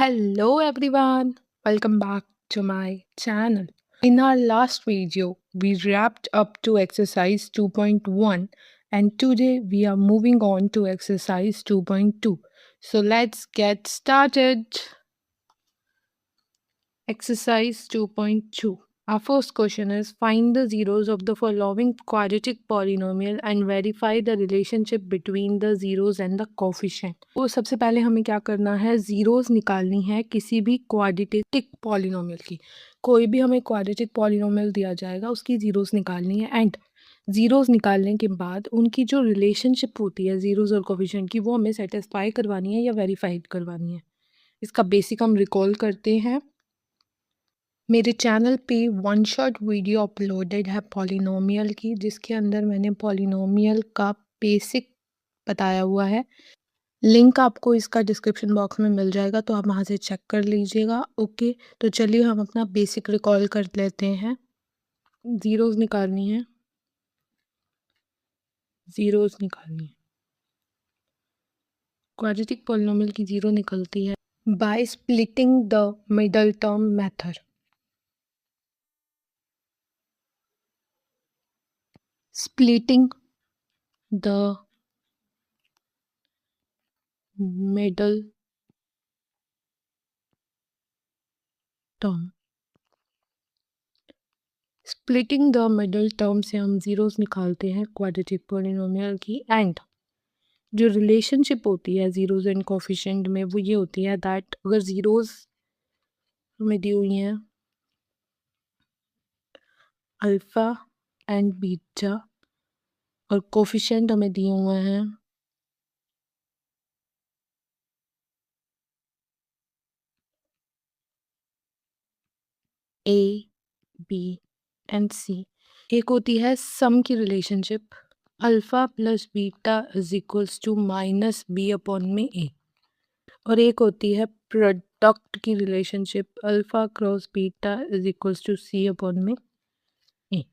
Hello everyone, welcome back to my channel. In our last video, we wrapped up to exercise 2.1 and today we are moving on to exercise 2.2. So let's get started. Exercise 2.2. Our first question is find the zeros of the following quadratic polynomial and verify the relationship between the zeros and the coefficient. तो सबसे पहले हमें क्या करना है, zeros निकालनी है किसी भी quadratic polynomial की. कोई भी हमें quadratic polynomial दिया जाएगा उसकी zeros निकालनी है एंड zeros निकालने के बाद उनकी जो relationship होती है zeros और coefficient की वो हमें satisfy करवानी है या verify करवानी है. इसका बेसिक हम रिकॉल करते हैं. मेरे चैनल पे वन शॉट वीडियो अपलोडेड है पॉलिनोमियल की, जिसके अंदर मैंने पॉलिनोमियल का बेसिक बताया हुआ है. लिंक आपको इसका डिस्क्रिप्शन बॉक्स में मिल जाएगा, तो आप वहाँ से चेक कर लीजिएगा. ओके, तो चलिए हम अपना बेसिक रिकॉल कर लेते हैं. ज़ीरोज़ निकालनी है, ज़ीरोज़ निकालनी है. क्वाड्रेटिक पॉलिनोमियल की ज़ीरो निकलती है by splitting the middle term method. Splitting the middle term. Splitting the middle term से हम ज़ीरोज़ निकालते हैं क्वाड्रेटिक पॉलिनोमियल की. एंड जो रिलेशनशिप होती है ज़ीरोज़ एंड कोफिशिएंट में वो ये होती है दैट अगर ज़ीरोज़ हमें दी हुई हैं अल्फ़ा एंड बीटा और कोफिशिएंट हमें दिए हुए हैं ए बी एंड सी. एक होती है सम की relationship alpha plus beta is equals to minus B upon में ए, और एक होती है प्रोडक्ट की relationship alpha cross beta is equals to C upon में ए.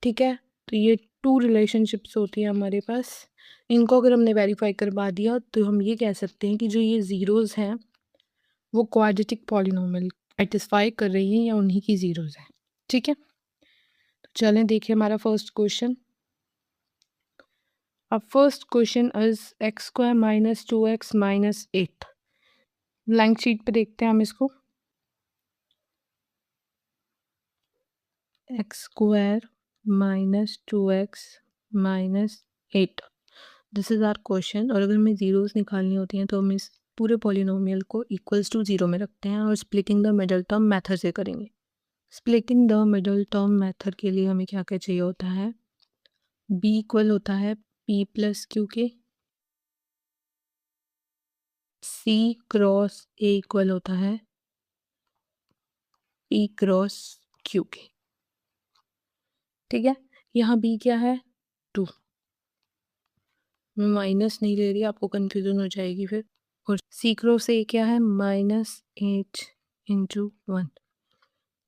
ठीक है, तो ये टू रिलेशनशिप्स होती हैं हमारे पास. इनको अगर हमने वेरीफाई करवा दिया तो हम ये कह सकते हैं कि जो ये ज़ीरोज़ हैं वो क्वाड्रेटिक पॉलिनोमियल सेटिस्फाई कर रही हैं या उन्हीं की ज़ीरोज़ हैं. ठीक है, तो चलें देखिए हमारा फर्स्ट क्वेश्चन. अब first question is x square minus 2x minus 8. Blank sheet पे देखते हैं हम इसको. X square minus 2x minus 8, this is our question. और अगर हमें ज़ीरोज़ निकालनी होती हैं तो हम इस पूरे पॉलिनोमियल को इक्वल्स टू ज़ीरो में रखते हैं और splitting the middle term method से करेंगे. Splitting the middle term method के लिए हमें क्या क्या चाहिए होता है. बी इक्वल होता है पी प्लस क्यू के, सी क्रॉस ए इक्वल होता है पी क्रॉस क्यू के. ठीक है, यहाँ बी क्या है 2. मैं माइनस नहीं ले रही, आपको कन्फ्यूजन हो जाएगी फिर. और सी क्रॉस ए क्या है minus 8 into 1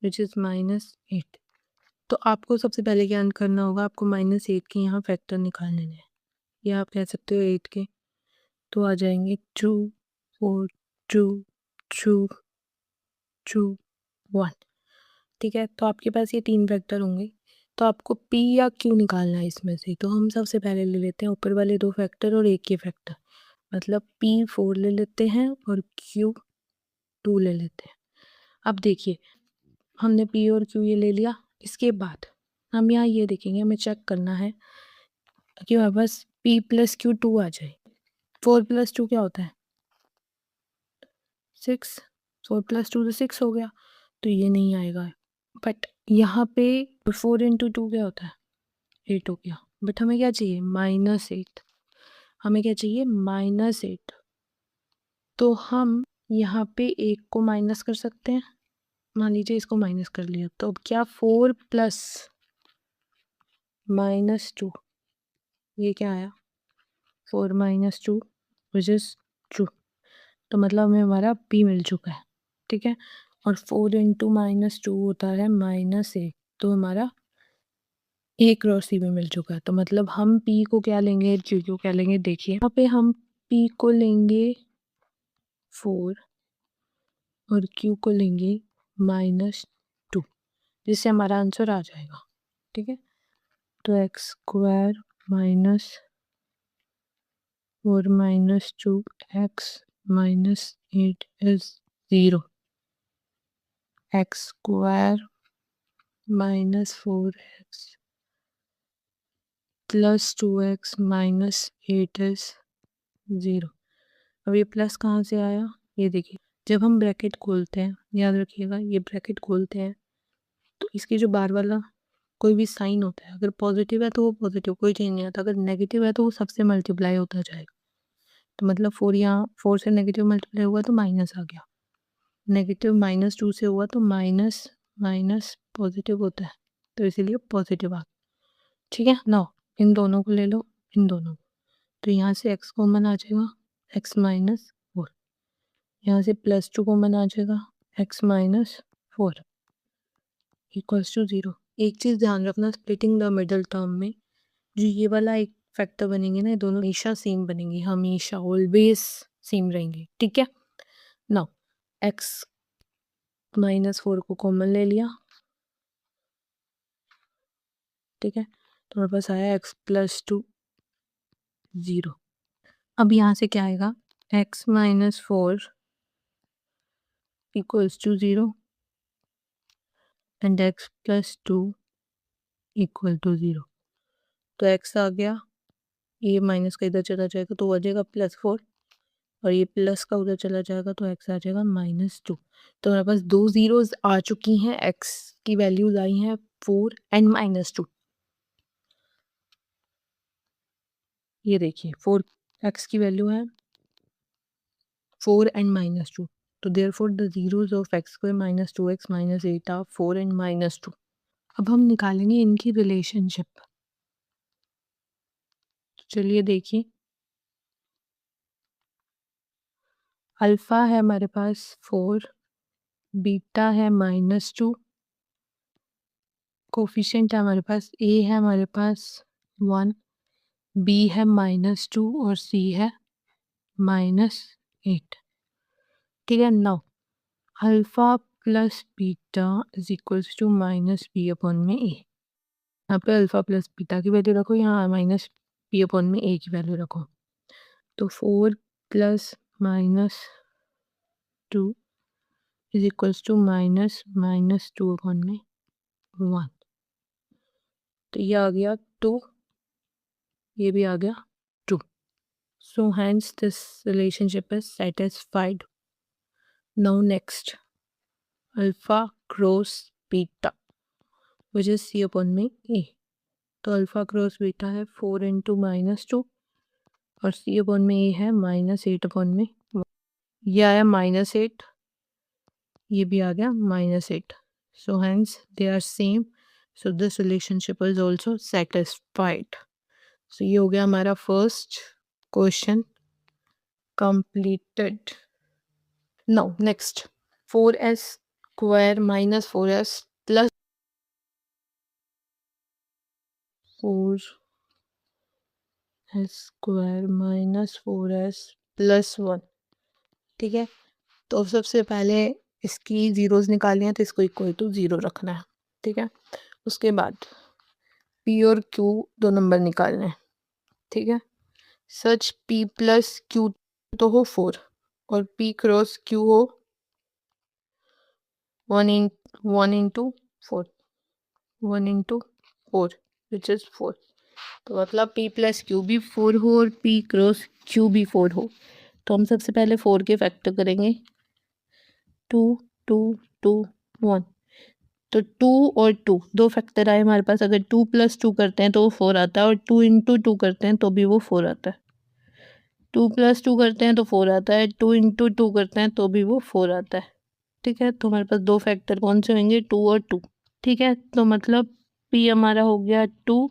which is minus 8. तो आपको सबसे पहले क्या करना होगा, आपको माइनस 8 के यहाँ फैक्टर निकालने हैं, या आप कह सकते हो 8 के. तो आ जाएंगे 2 4 2 2 2 1. ठीक है, तो आपके पास ये 3 फैक्टर होंगे. तो आपको P या Q निकालना है इसमें से. तो हम सबसे पहले ले लेते हैं ऊपर वाले 2 फैक्टर और एक ये फैक्टर, मतलब P 4 ले लेते हैं और Q 2 ले लेते हैं. अब देखिए हमने P और Q ये ले लिया. इसके बाद हम यहाँ ये देखेंगे, हमें चेक करना है कि हमारे पास P प्लस Q 2 आ जाए. 4 प्लस 2 क्या होता है 6. 4 प्लस 2 तो 6 हो गया, तो ये नहीं आएगा. बट यहाँ पे 4 इंटू 2 क्या होता है 8 हो गया. बट हमें क्या चाहिए -8. हमें क्या चाहिए -8. तो हम यहाँ पे एक को माइनस कर सकते हैं. मान लीजिए इसको माइनस कर लिया, तो अब क्या 4 प्लस -2 ये क्या आया 4 माइनस 2 विच इज़ 2. तो मतलब हमें हमारा P मिल चुका है. ठीक है, और 4 इंटू -2 होता है -8, तो हमारा ए क्रॉस सी में मिल चुका है. तो मतलब हम P को क्या लेंगे Q को क्या लेंगे. देखिए यहाँ पे हम P को लेंगे 4 और क्यू को लेंगे -2, जिससे हमारा आंसर आ जाएगा। ठीक है, तो x square minus 4 minus 2x minus 8 is 0. X square minus 4x plus 2x minus 8 is 0. अब ये प्लस कहाँ से आया, ये देखिए, जब हम ब्रैकेट खोलते हैं, याद रखिएगा, ये ब्रैकेट खोलते हैं तो इसकी जो बार वाला कोई भी साइन होता है, अगर पॉजिटिव है तो वो पॉजिटिव, कोई चेंज नहीं आता, अगर नेगेटिव है तो वो सबसे मल्टीप्लाई होता जाएगा। तो मतलब 4 यहाँ 4 से नेगेटिव मल्टीप्लाई हुआ तो माइनस आ गया, नेगेटिव -2 से हुआ तो माइनस माइनस पॉजिटिव होता है, तो इसीलिए पॉजिटिव आ गया। ठीक है ना, इन दोनों को ले लो, इन दोनों को, तो यहाँ से x कॉमन आ जाएगा, x माइनस 4, यहाँ से +2 कॉमन आ जाएगा, x माइनस 4 इक्वल्स टू 0। एक चीज़ ध्यान रखना, स्प्लिटिंग द मिडल टर्म में जो ये वाला एक फैक्टर बनेंगे ना, ये दोनों हमेशा सेम बनेंगे, हमेशा ऑलवेज सेम रहेंगे। ठीक है ना, x -4 को कॉमन ले लिया, ठीक है, तो हमारे पास आया x +2 0। अब यहाँ से क्या आएगा, x -4 equals to 0 and x +2 equal to 0। तो x आ गया, ये माइनस का इधर चला जाएगा तो हो जाएगा +4, और ये प्लस का उधर चला जाएगा तो x आ जाएगा -2। तो हमारे पास 2 ज़ीरोज़ आ चुकी हैं, x की वैल्यूज़ आई हैं 4 एंड -2। ये देखिए 4 x की वैल्यू है 4 एंड -2, तो therefore the zeros of x square -2x -8 are 4 and -2। अब हम निकालेंगे इनकी रिलेशनशिप, तो चलिए देखिए, अल्फ़ा है हमारे पास 4, बीटा है -2, कोफिशिएंट है हमारे पास, a है हमारे पास 1, b है -2 और c है -8। ठीक है, now alpha plus beta is equals to -b/a। यहाँ पे अल्फ़ा प्लस बीटा की वैल्यू रखो, यहाँ -b/a की वैल्यू रखो, तो 4 प्लस -2 इज इक्वल्स टू -2/1, तो ये आ गया 2, ये भी आ गया 2। So hence this relationship is satisfied. Now next, alpha cross beta which is c/a। तो अल्फ़ा क्रॉस बीटा है 4 इंटू -2 और c/a है -8/1। ये आया -8, ये भी आ गया -8, so hence they are same, so this relationship is also satisfied. So ये हो गया हमारा first question completed. Now next, 4s square minus 4s plus 4s square minus 4s plus 1। ठीक है, तो सबसे पहले इसकी ज़ीरोज़ निकालनी है, तो इसको इक्वल टू 0 रखना है। ठीक है, उसके बाद p और q दो नंबर निकालने हैं। ठीक है, सच p प्लस q तो हो 4 और p क्रॉस q हो 1 इंटू 4, 1 इंटू 4 विच इज़ 4। तो मतलब p प्लस क्यू भी 4 हो और p क्रॉस q भी 4 हो, तो हम सबसे पहले 4 के फैक्टर करेंगे, 2 2 2 1, तो 2 और 2 दो फैक्टर आए हमारे पास, अगर 2 प्लस 2 करते हैं तो वो 4 आता है, और 2 इंटू 2 करते हैं तो भी वो 4 आता है, 2 प्लस 2 करते हैं तो 4 आता है, 2 इंटू 2 करते हैं तो भी वो 4 आता है। ठीक है, तो हमारे पास दो फैक्टर कौन से होंगे, 2 और 2। ठीक है, तो मतलब p हमारा हो गया 2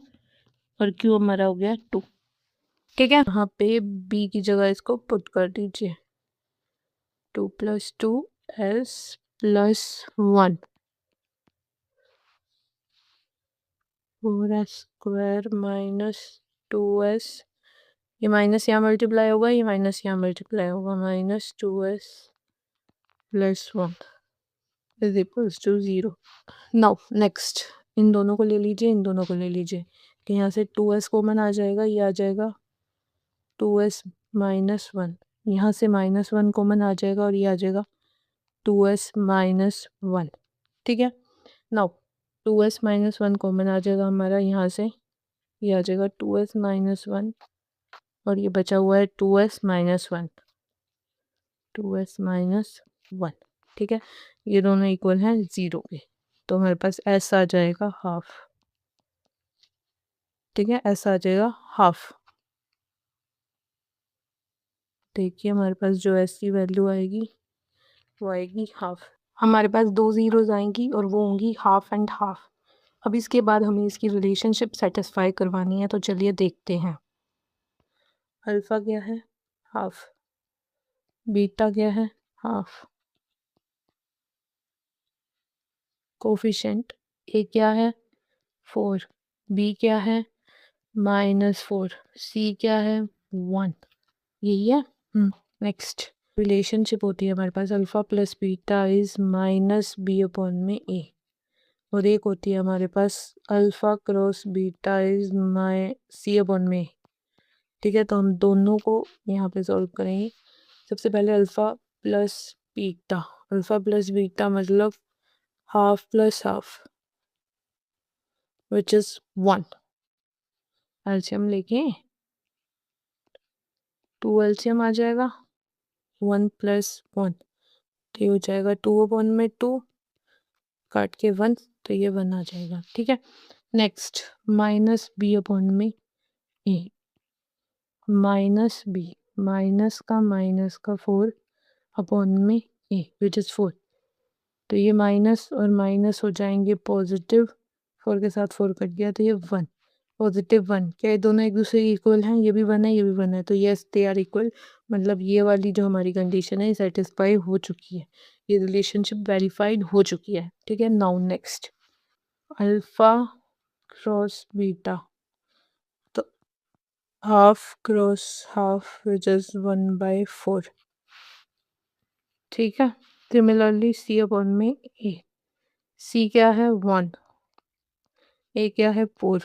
और q हमारा हो गया 2। ठीक है, यहाँ पे b की जगह इसको पुट कर दीजिए, 2 + 2 s + 1, 4s square minus 2s, ये माइनस यहाँ मल्टीप्लाई होगा, ये माइनस यहाँ मल्टीप्लाई होगा, -2s plus 1 is equals to 0। Now next इन दोनों को ले लीजिए, इन दोनों को ले लीजिए कि यहाँ से 2s कॉमन आ जाएगा, ये आ जाएगा 2s माइनस 1, यहाँ से माइनस 1 कॉमन आ जाएगा और ये आ जाएगा 2s माइनस 1। ठीक है, नाउ 2s माइनस 1 कॉमन आ जाएगा हमारा यहाँ से, ये आ जाएगा 2s माइनस 1 और ये बचा हुआ है 2s माइनस 1, 2s माइनस 1। ठीक है, ये दोनों इक्वल हैं 0 के, तो हमारे पास s आ जाएगा हाफ। ठीक है, s आ जाएगा हाफ। देखिए हमारे पास जो s की वैल्यू आएगी वो आएगी हाफ। हमारे पास दो ज़ीरोज़ आएंगी और वो होंगी हाफ एंड हाफ। अब इसके बाद हमें इसकी रिलेशनशिप सेटिस्फाई करवानी है, तो चलिए देखते हैं। अल्फ़ा क्या है? हाफ। बीटा क्या है? हाफ। कोफिशिएंट ए क्या है? 4। बी क्या है? -4। सी क्या है? 1। यही है। नेक्स्ट रिलेशनशिप होती है हमारे पास alpha plus beta is minus B upon में ए, और एक होती है हमारे पास alpha cross beta is my C upon में। ठीक है, तो हम दोनों को यहाँ पे सॉल्व करेंगे। सबसे पहले alpha plus beta, alpha plus beta मतलब half plus half which is 1। LCM लेके 2 एलसीएम आ जाएगा, 1 प्लस 1 तो ये हो जाएगा 2 अपॉन में 2, काट के 1 तो ये 1 आ जाएगा। ठीक है, नेक्स्ट माइनस बी अपॉन में ए, माइनस बी माइनस का 4 अपॉन में ए विच इज़ 4, तो ये माइनस और माइनस हो जाएंगे पॉजिटिव, 4 के साथ 4 कट गया तो ये 1, पॉजिटिव 1। क्या ये दोनों एक दूसरे के इक्वल हैं? ये भी 1 है, ये भी 1 है, तो यस दे आर इक्वल। मतलब ये वाली जो हमारी कंडीशन है सेटिस्फाई हो चुकी है, ये रिलेशनशिप वेरीफाइड हो चुकी है। ठीक है, now next alpha cross beta, तो half cross half which is 1/4। ठीक है, सिमिलरली सी अपॉन में ए, सी क्या है? 1, ए क्या है? 4।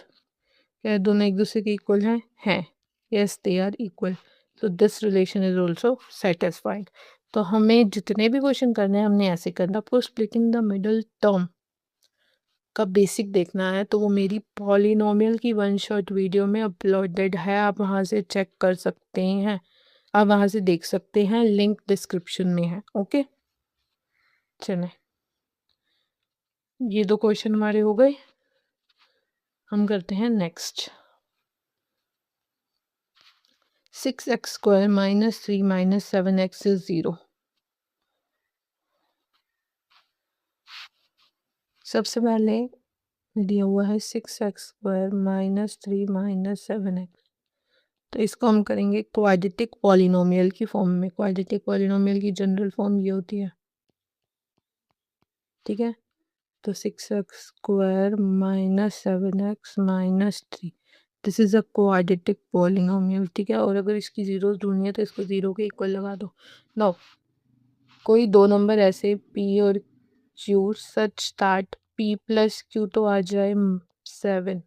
क्या दोनों एक दूसरे के इक्वल हैं? हैं, yes they are equal, so this relation is also satisfied. तो हमें जितने भी क्वेश्चन करने हैं हमने ऐसे करना। आपको स्प्लिटिंग द मिडल टर्म का बेसिक देखना है तो वो मेरी पॉलिनोमियल की 1 शॉट वीडियो में अपलोडेड है, आप वहाँ से चेक कर सकते हैं, आप वहाँ से देख सकते हैं, लिंक डिस्क्रिप्शन में है। ओके, चलें, ये 2 क्वेश्चन हमारे हो गए। हम करते हैं नेक्स्ट। 6x² - 3 - 7x is 0। सबसे पहले दिया हुआ है 6x² - 3 - 7x, तो इसको हम करेंगे क्वाड्रेटिक पॉलिनोमियल की फॉर्म में। क्वाड्रेटिक पॉलिनोमियल की जनरल फॉर्म ये होती है। ठीक है, तो 6x² - 7x - 3 this is a quadratic polynomial. ठीक है, और अगर इसकी ज़ीरोज़ ढूंढनी है तो इसको 0 के इक्वल लगा दो। नाउ कोई दो नंबर ऐसे p और q such that p plus q तो आ जाए 7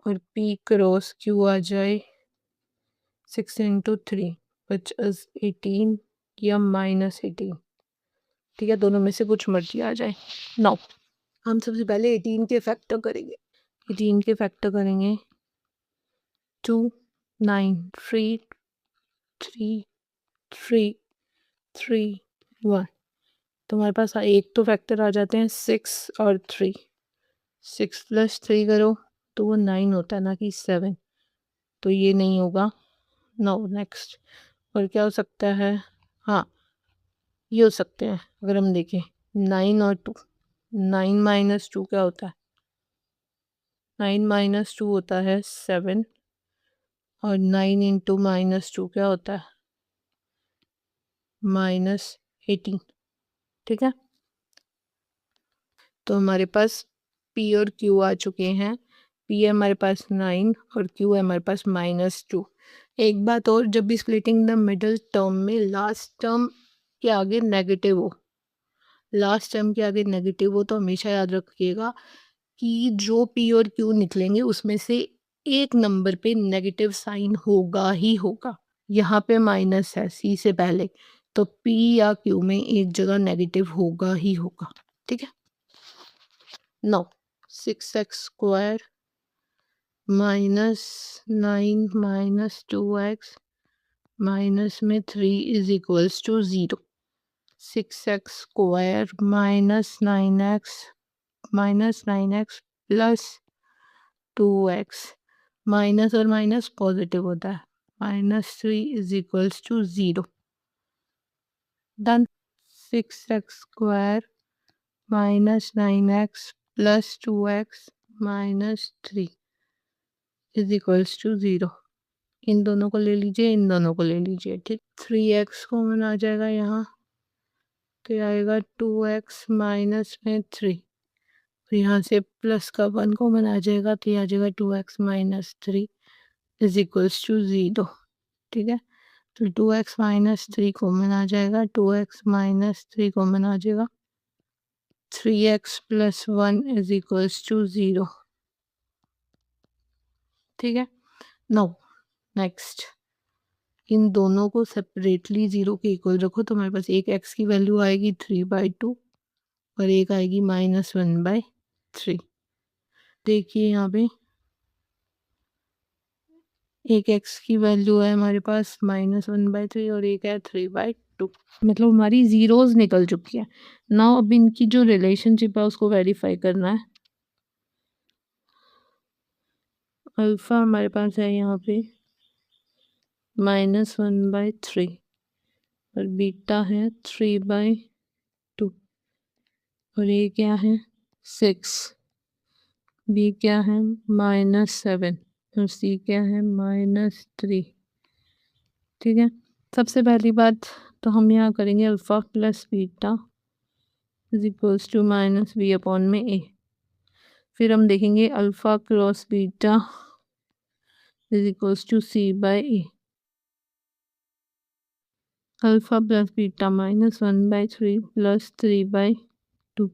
और p क्रॉस q आ जाए 6 × 3 विच इज 18 या -18। ठीक है, दोनों में से कुछ मर्जी आ जाए। नाउ हम सबसे पहले 18 के फैक्टर करेंगे। 18 के फैक्टर करेंगे 2 9 3 3 3 3 1, तो हमारे पास एक तो फैक्टर आ जाते हैं 6 और 3। 6 + 3 करो तो वो 9 होता है, ना कि 7, तो ये नहीं होगा। नाउ नेक्स्ट और क्या हो सकता है? हाँ, ये हो सकते हैं। अगर हम देखें 9 और 2, 9 - 2 क्या होता है? 9 - 2 होता है 7 और 9 × -2 क्या होता है? -18। ठीक है, तो हमारे पास p और q आ चुके हैं। p है हमारे पास 9 और q है हमारे पास -2। एक बात और, जब भी स्प्लिटिंग द मिडल टर्म में लास्ट टर्म के आगे नेगेटिव हो, लास्ट टर्म के आगे नेगेटिव हो, तो हमेशा याद रखिएगा कि जो पी और क्यू निकलेंगे उसमें से एक नंबर पे नेगेटिव साइन होगा ही होगा। यहाँ पे माइनस है सी से पहले, तो पी या क्यू में एक जगह नेगेटिव होगा ही होगा। ठीक है, नो 6x² -9 -2x माइनस में 3 is equals to 0। 6x² -9x plus 2x, minus और माइनस पॉजिटिव होता है, -3 is equals to 0। Done. 6x² -9x plus 2x -3 is equals to 0। इन दोनों को ले लीजिए, इन दोनों को ले लीजिए। ठीक, 3x कॉमन आ जाएगा यहाँ, तो आएगा 2x माइनस में 3, तो यहाँ से प्लस का 1 कॉमन आ जाएगा, तो ये आ जाएगा 2x minus 3 is equals to 0। ठीक है, तो 2x माइनस 3 कॉमन आ जाएगा, 2x माइनस 3 कॉमन आ जाएगा, 3x plus 1 is equals to 0। ठीक है, नाउ नेक्स्ट इन दोनों को सेपरेटली 0 के इक्वल रखो, तो हमारे पास एक x की वैल्यू आएगी 3/2 और एक आएगी -1/3। देखिए यहाँ पे एक x की वैल्यू है हमारे पास -1/3 और एक है 3/2, मतलब हमारी जीरोस निकल चुकी है। नाउ अब इनकी जो रिलेशनशिप है उसको वेरीफाई करना है। अल्फा हमारे पास है यहाँ पे -1/3 और बीटा है 3/2 और ये क्या है 6, बी क्या है -7 और सी क्या है -3। ठीक है, सबसे पहली बात तो हम यहाँ करेंगे alpha plus beta is equals to -b/a। फिर हम देखेंगे alpha cross beta is equals to c/a। Alpha plus beta -1/3 plus 3/2,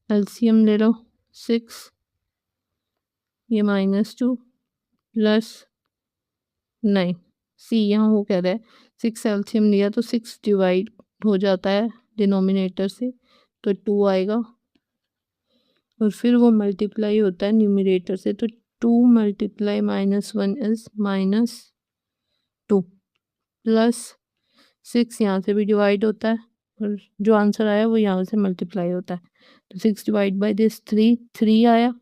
LCM ले लो 6, ये -2 प्लस 9, सी यहाँ वो कह रहा है 6 एलसीएम लिया तो 6 डिवाइड हो जाता है डिनोमिनेटर से, तो 2 आएगा और फिर वो मल्टीप्लाई होता है न्यूमरेटर से, तो 2 मल्टीप्लाई -1 इज -2 प्लस 6 यहाँ से भी डिवाइड होता है और जो आंसर आया वो यहाँ से मल्टीप्लाई होता है, तो 6 डिवाइड बाई दिस 3 आया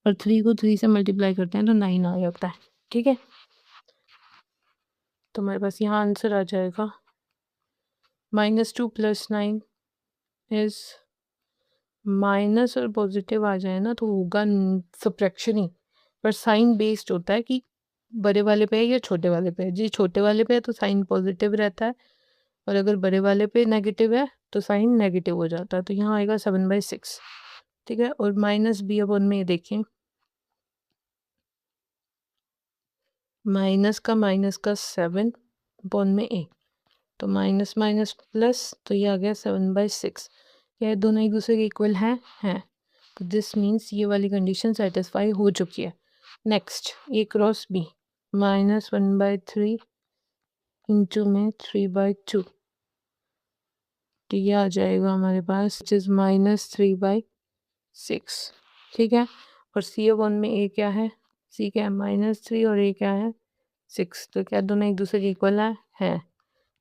और 3 को 3 से मल्टीप्लाई करते हैं तो 9 आ जाता है। ठीक है, तो हमारे पास यहाँ आंसर आ जाएगा -2 + 9 इज माइनस और पॉजिटिव आ जाए ना तो होगा सब्ट्रैक्शन ही, पर साइन बेस्ड होता है कि बड़े वाले पे है या छोटे वाले पे है। जी छोटे वाले पे है तो साइन पॉजिटिव रहता है और अगर बड़े वाले पे नेगेटिव है तो साइन नेगेटिव हो जाता है, तो यहाँ आएगा 7/6। ठीक है, और -b/में देखें, माइनस का 7/a, तो माइनस माइनस प्लस, तो ये आ गया 7/6। क्या दोनों एक दूसरे के इक्वल हैं, तो दिस मीन्स ये वाली कंडीशन सेटिस्फाई हो चुकी है। नेक्स्ट ए क्रॉस बी, -1/3 इंटू में 3/2, तो ये आ जाएगा हमारे पास विच इज़ -3/6। ठीक है, और C/1 में ए क्या है, सी क्या है -3 और ए क्या है 6, तो क्या दोनों एक दूसरे के इक्वल है,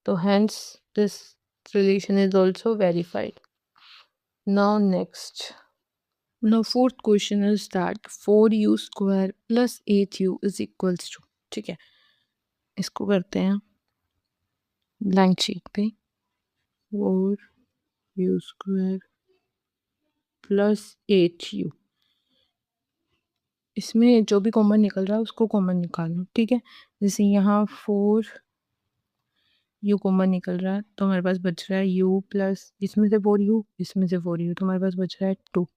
तो hence this relation is also verified. Now next. Now fourth question is that 4u² plus 8u is equals to, ठीक है, इसको करते हैं ब्लैंक शीट पे, 4u² प्लस 8u, इसमें जो भी कॉमन निकल रहा है उसको कॉमन निकालो। ठीक है, जैसे यहाँ 4u कॉमन निकल रहा है तो हमारे पास बच रहा है u प्लस इसमें से 4u, इसमें से 4u, तो हमारे पास बच रहा है 2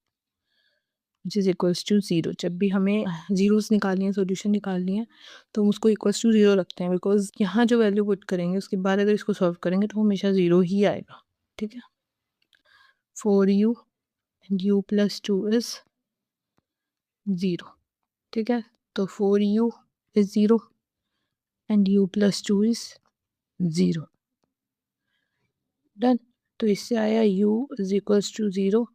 विच इज़ इक्वल्स टू 0। जब भी हमें जीरोस निकालनी है, सोल्यूशन निकालनी है, तो हम उसको इक्वल्स टू 0 रखते हैं, बिकॉज यहाँ जो वैल्यू पुट करेंगे उसके बाद अगर इसको सॉल्व करेंगे तो हमेशा 0 ही आएगा। ठीक है, 4u and u plus 2 is 0, ठीक है, तो 4u is 0 and u plus 2 is 0, done. तो इससे आया u is equals to 0,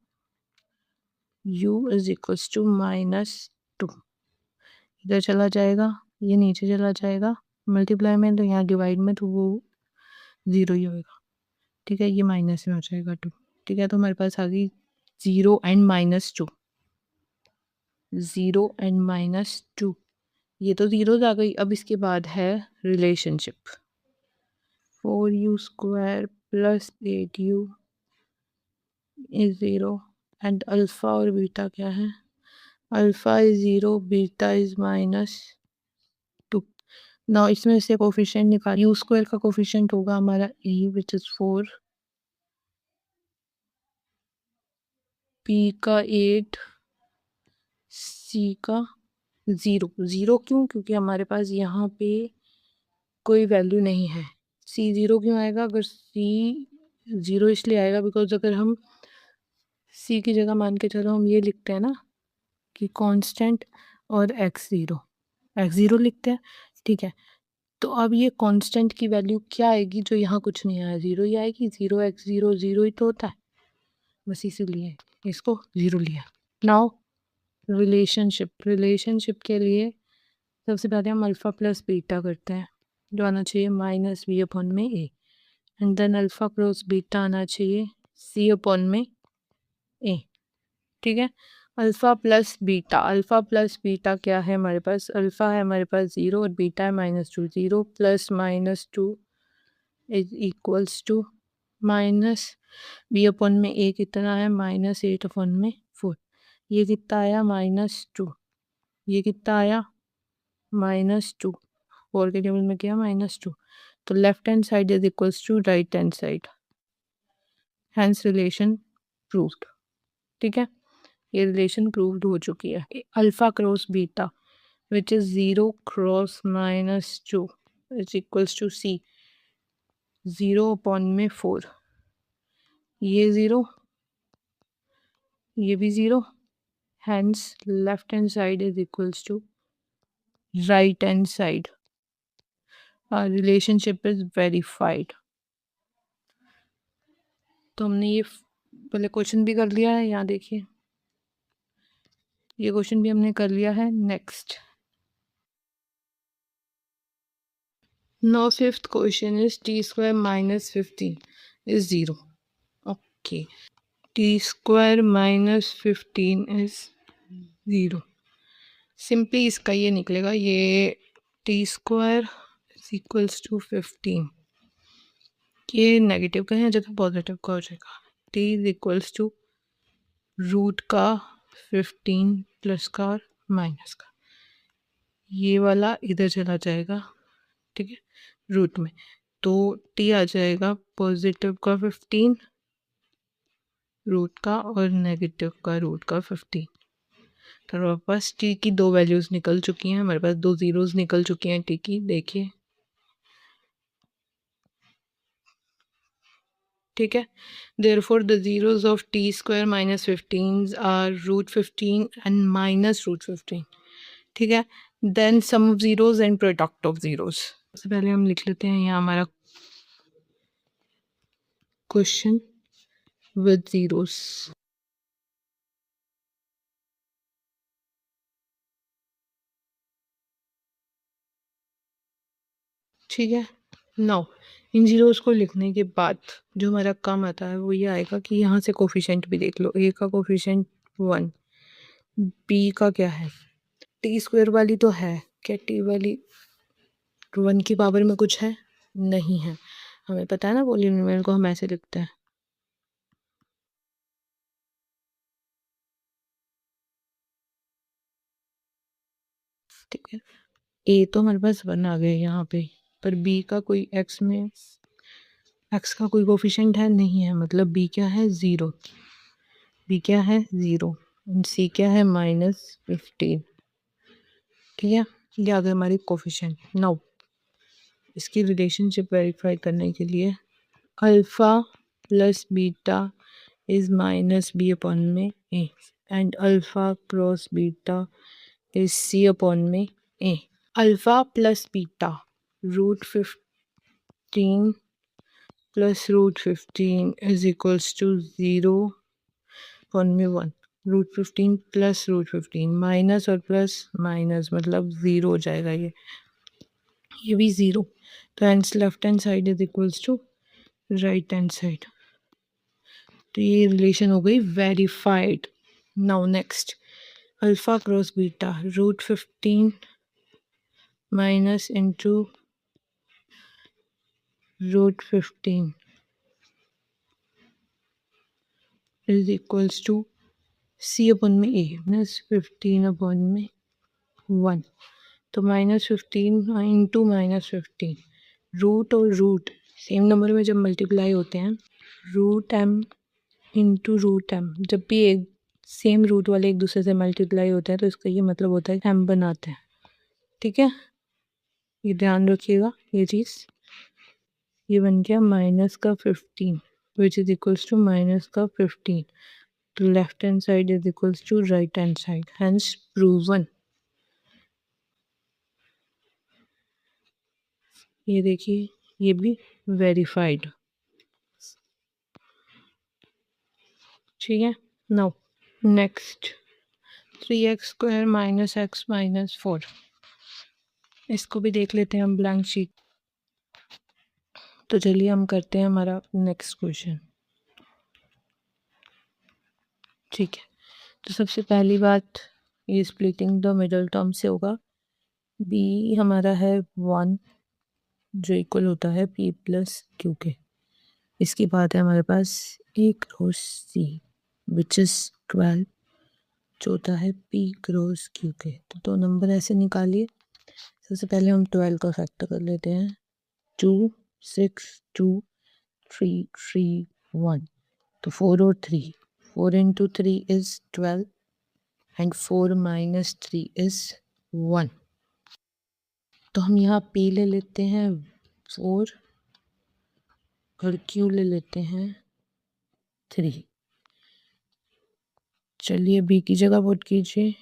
u is equals to -2, इधर चला जाएगा, ये नीचे चला जाएगा मल्टीप्लाई में, तो यहाँ डिवाइड में, तो वो 0 ही होएगा, ठीक है, ये माइनस में हो जाएगा 2, ठीक है, तो हमारे पास आ गई 0 and -2, 0 and -2, ये तो ज़ीरोज़ आ गई। अब इसके बाद है relationship, 4u² + 8u is 0 and alpha और बीटा क्या है, alpha is 0, beta is -2। Now इसमें से कोफिशिएंट निकाल, u² का कोफिशिएंट होगा हमारा e विच इज़ 4, p का 8, c का 0, 0 क्यों, क्योंकि हमारे पास यहाँ पे कोई वैल्यू नहीं है। c 0 क्यों आएगा, अगर c 0 इसलिए आएगा बिकॉज अगर हम c की जगह मान के चलो हम ये लिखते हैं ना कि कांस्टेंट और x0 लिखते हैं, ठीक है, तो अब ये कांस्टेंट की वैल्यू क्या आएगी, जो यहाँ कुछ नहीं आया, 0 ही आएगी, 0x0 0 ही तो होता है, बस इसीलिए इसको 0 लिया। नाउ रिलेशनशिप के लिए सबसे पहले हम अल्फ़ा प्लस बीटा करते हैं, जो आना चाहिए -b/a, and then alpha cross beta आना चाहिए c/a, ठीक है। अल्फ़ा प्लस बीटा क्या है हमारे पास, अल्फ़ा है हमारे पास 0 और बीटा है -2, 0 + -2 इज इक्वल्स टू -b/a कितना है, -8/4, ये कितना आया -2, ये कितना आया -2, 4 के टेबल में क्या -2, तो left hand side is equals to right hand side, hence relation proved, ठीक है, ये रिलेशन प्रूव्ड हो चुकी है। Alpha cross beta which is 0 cross -2 is equals to c, 0/4, ये 0, ये भी 0, hence left hand side is equals to right hand side, our relationship is verified। तो हमने ये पहले क्वेश्चन भी कर लिया है, यहाँ देखिए ये क्वेश्चन भी हमने कर लिया है। Next, now fifth question is t² - 15 is 0, okay, t² - 15 is 0, simply इसका ये निकलेगा, ये t² इज इक्वल्स टू 15, ये नेगेटिव का है जब पॉजिटिव का हो जाएगा, t is equals to root का 15 प्लस का और माइनस का, ये वाला इधर चला जाएगा, ठीक है, रूट में, तो t आ जाएगा पॉजिटिव का 15 रूट का और नेगेटिव का रूट का 15। तो हमारे पास t की दो वैल्यूज़ निकल चुकी हैं, हमारे पास दो ज़ीरोज़ निकल चुकी हैं t की, देखिए, ठीक है, therefore the zeros of t² - 15 are √15 and -√15, ठीक है, then sum of zeros and product of zeros. सबसे पहले हम लिख लेते हैं यहाँ हमारा क्वेश्चन विद ज़ीरोज़, ठीक है। नाउ इन ज़ीरोज़ को लिखने के बाद जो हमारा काम आता है वो ये आएगा कि यहाँ से कोफिशिएंट भी देख लो, a का कोफिशिएंट 1, b का क्या है, t² वाली तो है, क्या t वाली 1 की पावर में कुछ है, नहीं है, हमें पता है ना पॉलिनोमियल को हम ऐसे लिखते हैं, ठीक है, a तो हमारे पास 1 आ गए यहाँ पे, पर b का कोई x में x का कोई कोफिशिएंट है नहीं है, मतलब b क्या है 0, b क्या है 0, c क्या है -15, ठीक है, ये आ गए हमारी कोफिशिएंट। नाउ इसकी रिलेशनशिप वेरीफाई करने के लिए alpha plus beta is minus b upon में a, and alpha cross beta is c upon में a. Alpha plus beta, root 15 plus root 15 is equals to 0 upon में 1. रूट 15 प्लस रूट 15, माइनस और plus minus मतलब 0 हो जाएगा ये भी 0. तो hence left hand side is equals to right hand side. तो ये रिलेशन हो गई verified. Now next, alpha cross beta, root 15 minus into root 15 is equals to C upon में ए माइनस 15 अपन में 1. तो माइनस 15 इंटू माइनस 15, रूट और root same number में जब मल्टीप्लाई होते हैं, root M into root M, जब भी एक सेम रूट वाले एक दूसरे से मल्टीप्लाई होते हैं तो इसका ये मतलब होता है एम बनाते हैं. ठीक है, ये ध्यान रखिएगा ये चीज़. ये बन गया माइनस का 15 which is equals to minus का 15. तो left hand side is equals to right hand side, hence proven. ये देखिए ये भी वेरीफाइड. ठीक है. Now next, 3x² minus x minus 4, इसको भी देख लेते हैं हम ब्लैंक शीट. तो चलिए हम करते हैं हमारा नेक्स्ट क्वेश्चन. ठीक है, तो सबसे पहली बात ये स्प्लिटिंग द मिडल टर्म से होगा. b हमारा है 1 जो इक्वल होता है p प्लस क्यू के. इसके बाद है हमारे पास a cross c which is 12 जो होता है p क्रॉस क्यू के. तो दो नंबर ऐसे निकालिए. सबसे पहले हम 12 का फैक्टर कर लेते हैं. 2 6 2 3 3 1. तो 4 और 3, 4 into 3 is 12 and 4 minus 3 is 1. तो हम यहाँ p ले लेते हैं 4 और q ले लेते हैं 3. चलिए b की जगह पुट कीजिए.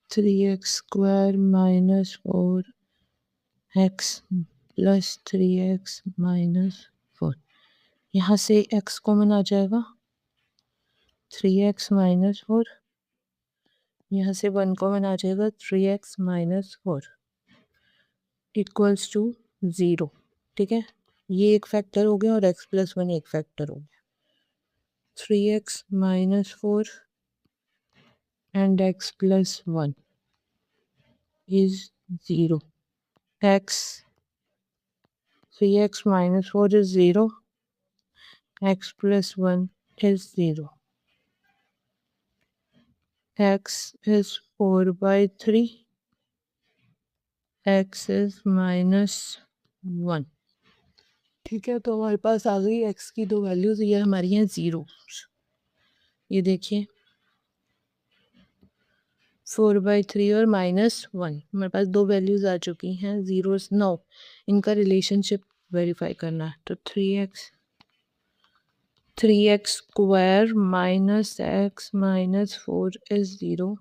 Three x square minus 4x plus 3x minus 4. यहाँ से x कॉमन आ जाएगा, 3x माइनस 4. यहाँ से 1 कॉमन आ जाएगा, 3x माइनस 4 इक्वल्स टू 0. ठीक है, ये एक फैक्टर हो गया और x प्लस 1 एक फैक्टर हो गया. 3x minus 4 and x plus 1 is 0. 3x minus 4 is 0. X plus 1 is 0. X is 4 by 3. X is minus 1. ठीक है, तो हमारे पास आ गई x की दो वैल्यूज. ये हमारी हैं 0. ये देखिए 4/3 और -1, हमारे पास दो वैल्यूज आ चुकी हैं 0 9. इनका रिलेशनशिप वेरीफाई करना है. तो 3x square minus x minus 4 is 0,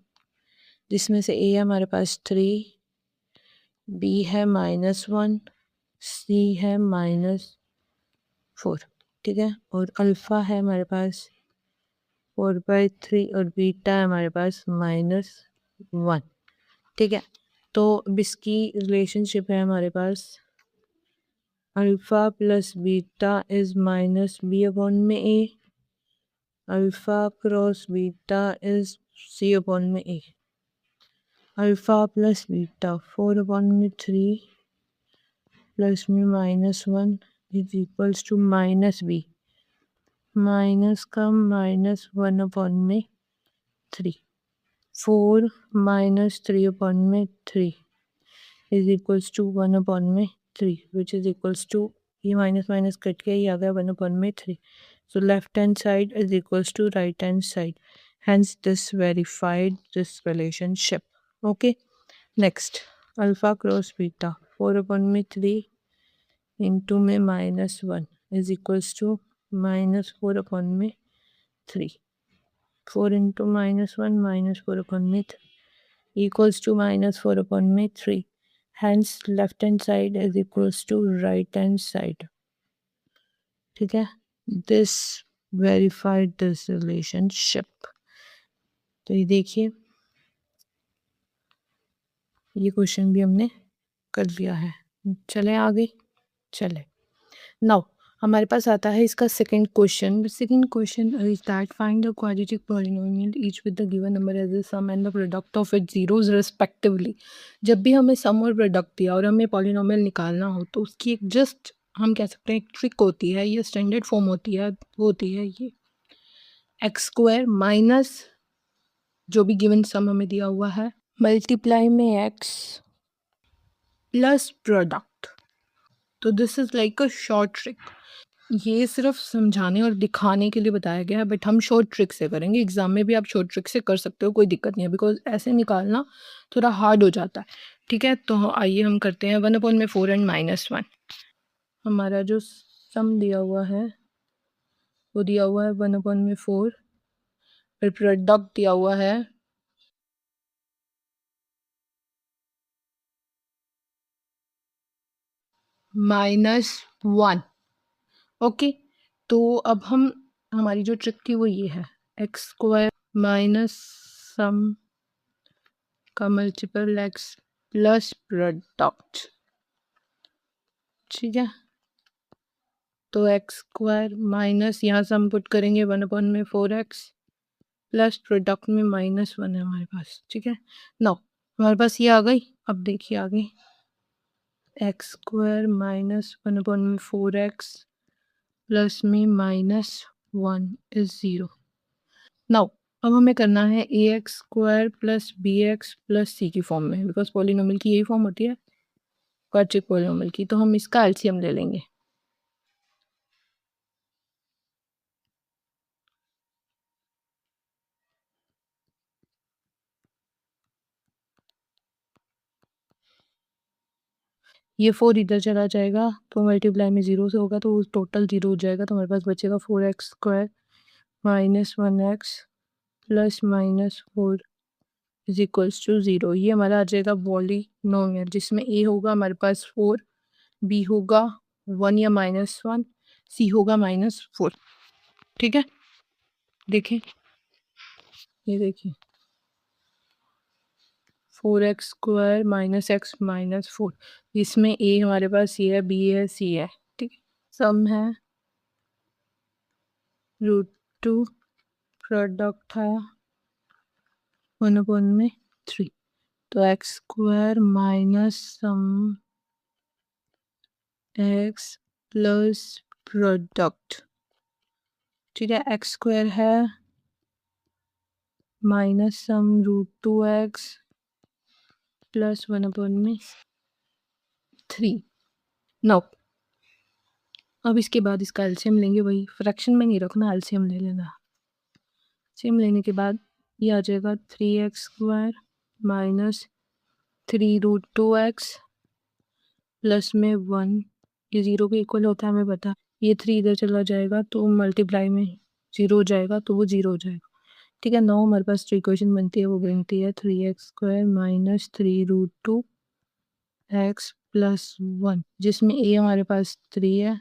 जिसमें से a है हमारे पास 3, b है -1, c है -4. ठीक है, और अल्फ़ा है हमारे पास 4/3 और बीटा है हमारे पास -1. ठीक है, तो अब इसकी रिलेशनशिप है हमारे पास alpha plus beta is minus B upon में A. Alpha cross beta is C upon में A. Alpha plus beta 4 upon में 3 प्लस में -1 is equals to minus B. Minus का -1 अपॉन में 3. 4 माइनस 3 अपॉन में 3 इज इक्वल्स टू 1 अपॉन में 3 विच is equals to, ये minus minus cut के ये आ गया 1 अपॉन में 3. So left hand side is equals to right hand side. Hence this verified this relationship. Okay. Next, alpha cross beta 4 upon me 3 into me minus 1 is equals to minus 4 upon me 3. 4 into minus 1 minus 4 upon me 3 equals to minus 4 upon me 3. Hence left hand side is equals to right hand side. ठीक है, this verified this relationship. तो ये देखिए, ये question भी हमने कर लिया है. चले आगे. चले. नाउ हमारे पास आता है इसका second question. Second question is that find the quadratic polynomial each with the given number as the sum and the product of its zeros respectively. जब भी हमें सम और प्रोडक्ट दिया और हमें पॉलिनोमियल निकालना हो तो उसकी एक जस्ट हम कह सकते हैं एक ट्रिक होती है, ये स्टैंडर्ड फॉर्म होती है, वो होती है ये एक्स स्क्वायर माइनस जो भी गिवन सम हमें दिया हुआ है मल्टीप्लाई में एक्स प्लस प्रोडक्ट. तो this is like a short trick. ये सिर्फ समझाने और दिखाने के लिए बताया गया है, बट हम शॉर्ट ट्रिक से करेंगे. एग्जाम में भी आप शॉर्ट ट्रिक से कर सकते हो, कोई दिक्कत नहीं है, बिकॉज ऐसे निकालना थोड़ा हार्ड हो जाता है. ठीक है, तो आइए हम करते हैं 1/4 एंड -1. हमारा जो सम दिया हुआ है वो दिया हुआ है 1/4, फिर प्रोडक्ट दिया हुआ है -1. ओके, तो अब हम हमारी जो ट्रिक थी वो ये है एक्स स्क्वायर माइनस सम का मल्टीपल एक्स प्लस प्रोडक्ट. ठीक है, तो एक्स स्क्वायर माइनस यहाँ से हम पुट करेंगे 1/4x प्लस प्रोडक्ट में -1 है हमारे पास. ठीक है, नाउ हमारे पास ये आ गई. अब देखिए आगे x square minus 1/4x plus में -1 इज 0. नाउ अब हमें करना है A X square plus B X plus C की फॉर्म में, बिकॉज पॉलिनोमियल की यही फॉर्म होती है क्वाड्रेटिक पॉलिनोमियल की. तो हम इसका एलसीएम ले लेंगे. ये 4 इधर चला जाएगा तो मल्टीप्लाई में 0 से होगा तो टोटल 0 हो जाएगा. तो हमारे पास बचेगा 4x square minus 1x plus -4 is equals to 0. ये हमारा आ जाएगा पॉलिनोमियल जिसमें ए होगा हमारे पास 4, बी होगा 1 या -1, सी होगा -4. ठीक है, देखें ये देखिए 4x square minus x minus 4. इसमें ए हमारे पास ये है, बी है, सी है. ठीक है, सम है √2, प्रोडक्ट है 1/3. तो x square minus sum x plus product. ठीक है, एक्स स्क्वायर है minus sum √2x plus 1/3. Now अब इसके बाद इसका एलसीएम लेंगे. वही फ्रैक्शन में नहीं रखना, एलसीएम ले लेना. एलसीएम लेने के बाद ये आ जाएगा 3x square minus 3√2x plus में 1. ये 0 के इक्वल होता है हमें पता. ये 3 इधर चला जाएगा तो मल्टीप्लाई में 0 हो जाएगा तो वो 0 हो जाएगा. ठीक है, 9 हमारे पास जो इक्वेशन बनती है वो बनती है 3x square minus 3√2x plus 1 जिसमें ए हमारे पास 3 है,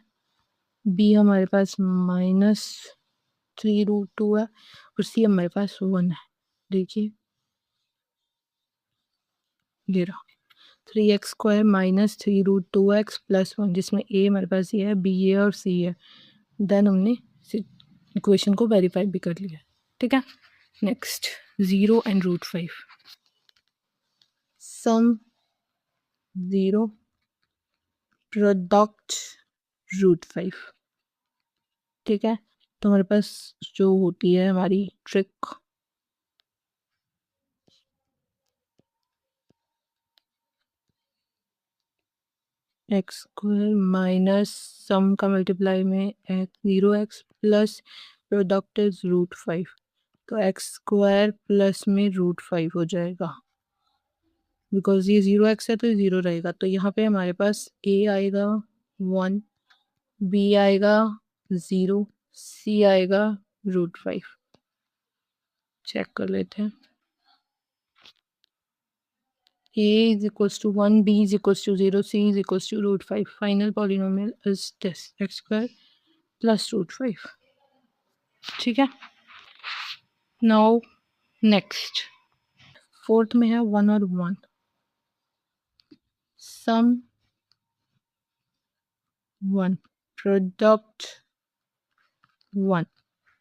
बी हमारे पास -3√2 है और सी हमारे पास 1 है. देखिए ये रहा 3x square minus 3√2x plus 1 जिसमें ए हमारे पास ये है, बी है और सी है. देन हमने इक्वेशन को वेरीफाई भी कर लिया. ठीक है, नेक्स्ट 0 एंड √5. Some 0 product √5. ठीक है, तो हमारे पास जो होती है हमारी trick x square minus sum का मल्टीप्लाई में 0x प्लस प्रोडक्ट इज √5, तो एक्स स्क्वायर प्लस में √5 हो जाएगा। बिकॉज ये 0x है तो 0 रहेगा, तो यहाँ पे हमारे पास a आएगा 1, b आएगा 0, c आएगा √5। चेक कर लेते हैं। a is equals to 1, b is equals to 0, c is equals to √5. Final polynomial is this, x square plus √5. ठीक है। नाउ नेक्स्ट, फोर्थ में है 1 और 1, सम 1 प्रोडक्ट 1,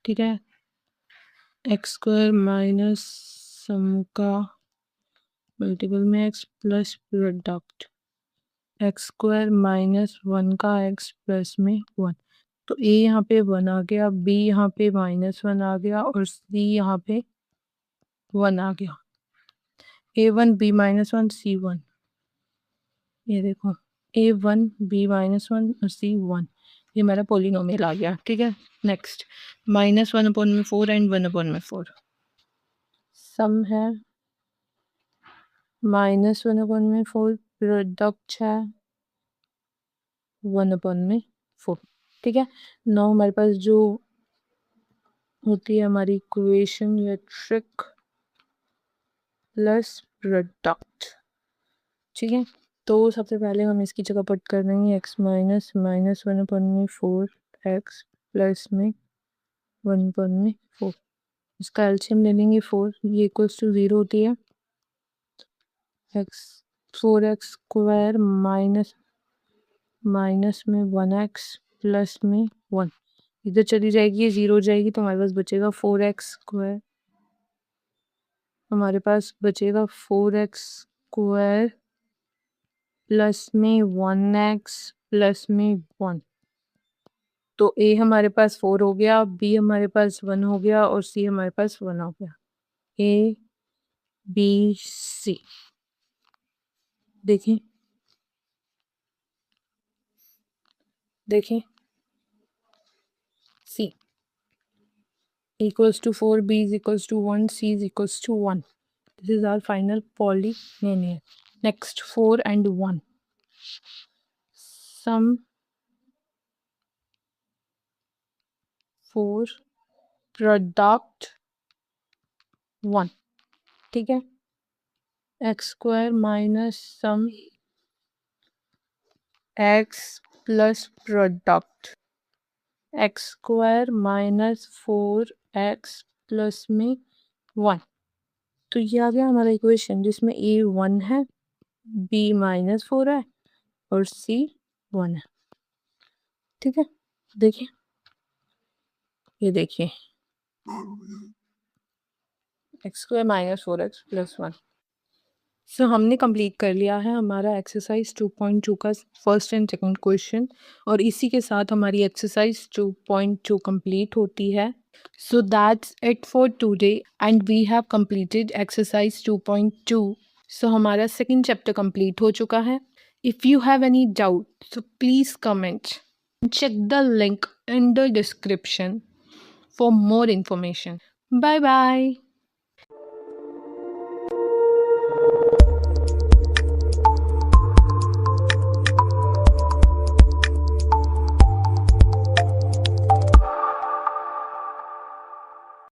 ठीक है। एक्स स्क्वायर माइनस सम का मल्टीपल में x plus product x square minus 1 का x प्लस में 1, तो a यहाँ पे 1 आ गया, b यहाँ पे -1 आ गया और c यहाँ पे 1 आ गया। a1 b -1 c1, ये देखो a1 b -1 और c1, ये मेरा पोलिनोमियल आ गया। ठीक है। नेक्स्ट, -1/4 एंड 1/4, सम है -1/4, प्रोडक्ट है 1/4। ठीक है। नाउ हमारे पास जो होती है हमारी इक्वेशन, या ट्रिक प्लस प्रोडक्ट। ठीक है। तो सबसे पहले हम इसकी जगह पुट कर देंगे x माइनस -1/4 x प्लस में 1/4, इसका एलसीएम ले लेंगे 4, ये इक्वल्स टू 0 होती है। x स्क्वायर माइनस में 1x प्लस में 1, इधर चली जाएगी, ये 0 हो जाएगी, तो हमारे पास बचेगा 4x स्क्वायर, हमारे पास बचेगा 4x स्क्वायर प्लस में 1x प्लस में 1, तो a हमारे पास 4 हो गया, b हमारे पास 1 हो गया और c हमारे पास 1 हो गया। a b c, देखें c equals to 4, b is equals to 1, c is equals to 1. This is our final polynomial. Next, 4 and 1, sum 4 product 1, ठीक है। X square minus sum x plus product x square minus 4x plus में 1, तो ये आ गया हमारा equation, जिसमें a 1 है, b -4 है और c 1 है। ठीक है। देखिए, ये देखिए x square minus 4x plus 1। सो हमने कंप्लीट कर लिया है हमारा एक्सरसाइज 2.2 का फर्स्ट एंड सेकंड क्वेश्चन, और इसी के साथ हमारी एक्सरसाइज 2.2 कंप्लीट होती है। So that's it for today and we have completed exercise 2.2। So हमारा सेकंड चैप्टर कंप्लीट हो चुका है। If you have any doubt, so please comment, check the link in the description for more information. Bye bye.